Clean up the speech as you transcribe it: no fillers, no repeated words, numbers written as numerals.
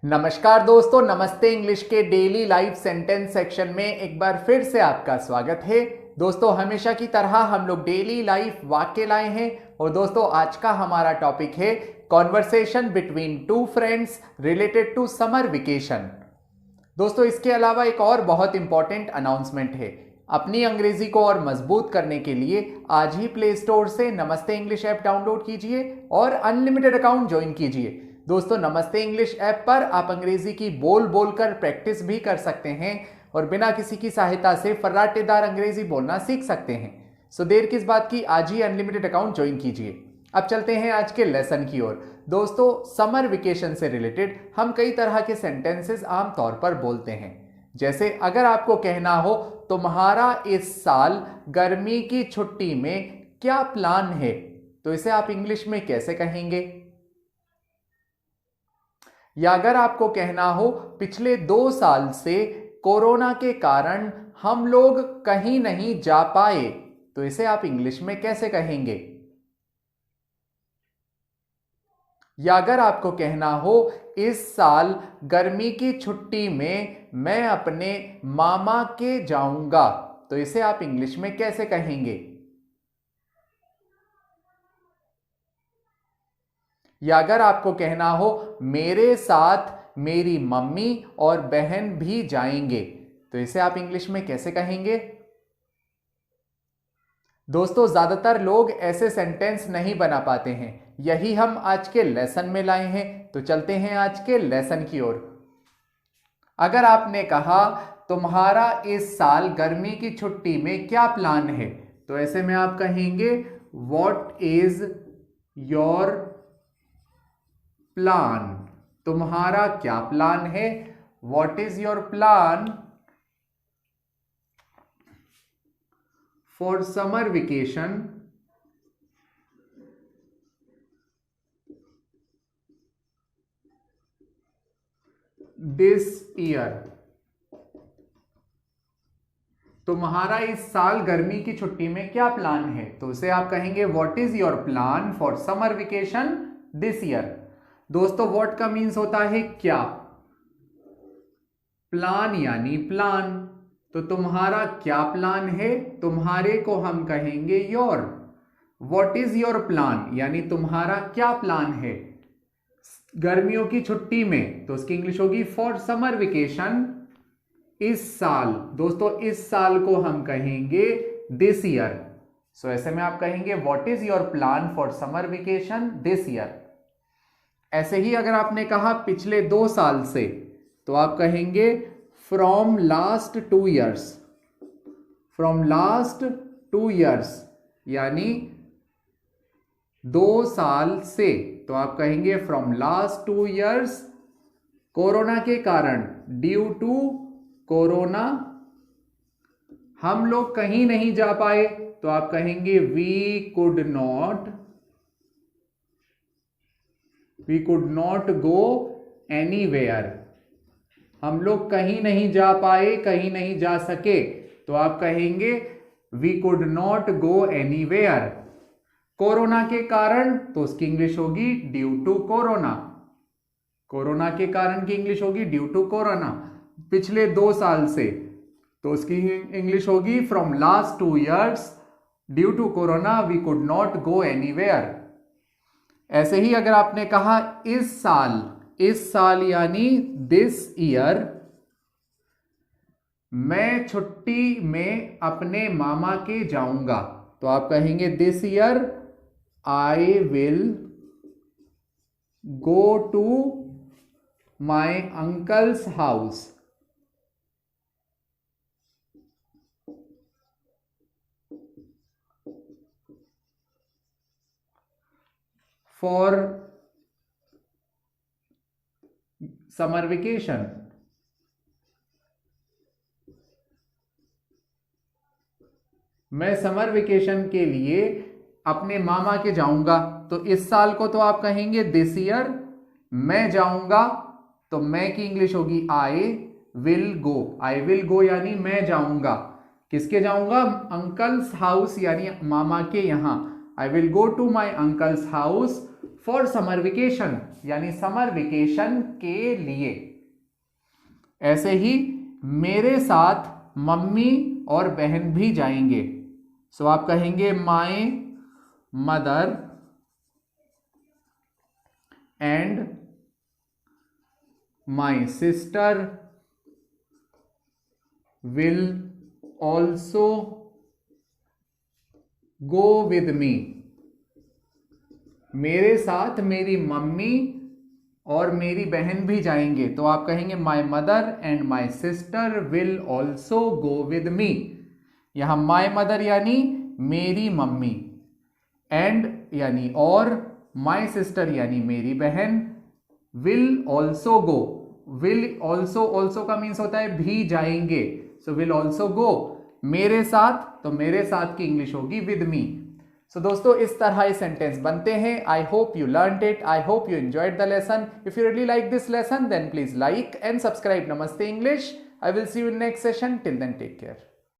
नमस्कार दोस्तों, नमस्ते इंग्लिश के डेली लाइफ सेंटेंस सेक्शन में एक बार फिर से आपका स्वागत है। दोस्तों, हमेशा की तरह हम लोग डेली लाइफ वाक्य लाए हैं और दोस्तों आज का हमारा टॉपिक है conversation between two friends related to summer vacation. दोस्तों, इसके अलावा एक और बहुत इंपॉर्टेंट अनाउंसमेंट है। अपनी अंग्रेजी को और मजबूत करने के लिए आज ही प्ले स्टोर से नमस्ते इंग्लिश ऐप डाउनलोड कीजिए और अनलिमिटेड अकाउंट ज्वाइन कीजिए। दोस्तों, नमस्ते इंग्लिश ऐप पर आप अंग्रेजी की बोल बोलकर प्रैक्टिस भी कर सकते हैं और बिना किसी की सहायता से फर्राटेदार अंग्रेजी बोलना सीख सकते हैं। सो देर किस बात की, आज ही अनलिमिटेड अकाउंट ज्वाइन कीजिए। अब चलते हैं आज के लेसन की ओर। दोस्तों, समर वेकेशन से रिलेटेड हम कई तरह के सेंटेंसेस आमतौर पर बोलते हैं। जैसे अगर आपको कहना हो तुम्हारा इस साल गर्मी की छुट्टी में क्या प्लान है, तो इसे आप इंग्लिश में कैसे कहेंगे? या अगर आपको कहना हो पिछले 2 साल से कोरोना के कारण हम लोग कहीं नहीं जा पाए, तो इसे आप इंग्लिश में कैसे कहेंगे? या अगर आपको कहना हो इस साल गर्मी की छुट्टी में मैं अपने मामा के जाऊंगा, तो इसे आप इंग्लिश में कैसे कहेंगे? या अगर आपको कहना हो मेरे साथ मेरी मम्मी और बहन भी जाएंगे, तो इसे आप इंग्लिश में कैसे कहेंगे? दोस्तों, ज्यादातर लोग ऐसे सेंटेंस नहीं बना पाते हैं, यही हम आज के लेसन में लाए हैं। तो चलते हैं आज के लेसन की ओर। अगर आपने कहा तुम्हारा इस साल गर्मी की छुट्टी में क्या प्लान है, तो ऐसे में आप कहेंगे व्हाट इज योर प्लान। तुम्हारा क्या प्लान है? What is your plan for summer vacation this year. तुम्हारा इस साल गर्मी की छुट्टी में क्या प्लान है, तो उसे आप कहेंगे what is your plan for summer vacation this year. दोस्तों, व्हाट का मीन्स होता है क्या, प्लान यानी प्लान। तो तुम्हारा क्या प्लान है, तुम्हारे को हम कहेंगे your. What is your plan यानी तुम्हारा क्या प्लान है गर्मियों की छुट्टी में, तो उसकी इंग्लिश होगी फॉर समर वेकेशन इस साल। दोस्तों, इस साल को हम कहेंगे दिस ईयर। सो ऐसे में आप कहेंगे what is your plan for summer vacation this year. ऐसे ही अगर आपने कहा पिछले 2 साल से, तो आप कहेंगे from last 2 years. From last 2 years यानी 2 साल से, तो आप कहेंगे फ्रॉम लास्ट 2 ईयर्स कोरोना के कारण, ड्यू टू कोरोना हम लोग कहीं नहीं जा पाए, तो आप कहेंगे we could not go anywhere. हम लोग कहीं नहीं जा पाए, कहीं नहीं जा सके, तो आप कहेंगे we could not go anywhere. Corona के कारण, तो उसकी इंग्लिश होगी ड्यू टू कोरोना। कोरोना के कारण की इंग्लिश होगी ड्यू टू कोरोना। पिछले 2 साल से, तो उसकी इंग्लिश होगी from last 2 years due to corona we could not go anywhere. ऐसे ही अगर आपने कहा इस साल यानी दिस ईयर मैं छुट्टी में अपने मामा के जाऊंगा, तो आप कहेंगे this year I will go to my uncle's house. For summer vacation. मैं समर वेकेशन के लिए अपने मामा के जाऊंगा, तो इस साल को तो आप कहेंगे दिस ईयर। मैं जाऊंगा, तो मैं की इंग्लिश होगी आई विल गो। आई विल गो यानी मैं जाऊंगा। किसके जाऊंगा? अंकल्स हाउस यानी मामा के यहां। I will go to my uncle's house for summer vacation, यानी समर वेकेशन के लिए। ऐसे ही मेरे साथ मम्मी और बहन भी जाएंगे, सो आप कहेंगे my mother and my sister will also go with me. मेरे साथ मेरी मम्मी और मेरी बहन भी जाएंगे, तो आप कहेंगे my mother and my sister will also go with me. यहां माय मदर यानी मेरी मम्मी, एंड यानी और, माय सिस्टर यानी मेरी बहन, will also go, will also, also का मीन्स होता है भी जाएंगे, सो विल ऑल्सो गो, मेरे साथ, तो मेरे साथ की इंग्लिश होगी विद मी। सो दोस्तों इस तरह ये सेंटेंस बनते हैं। I hope you learned it, I hope you enjoyed the lesson. If you really like this lesson then please like and subscribe Namaste English. I will see you in next session, till then take care.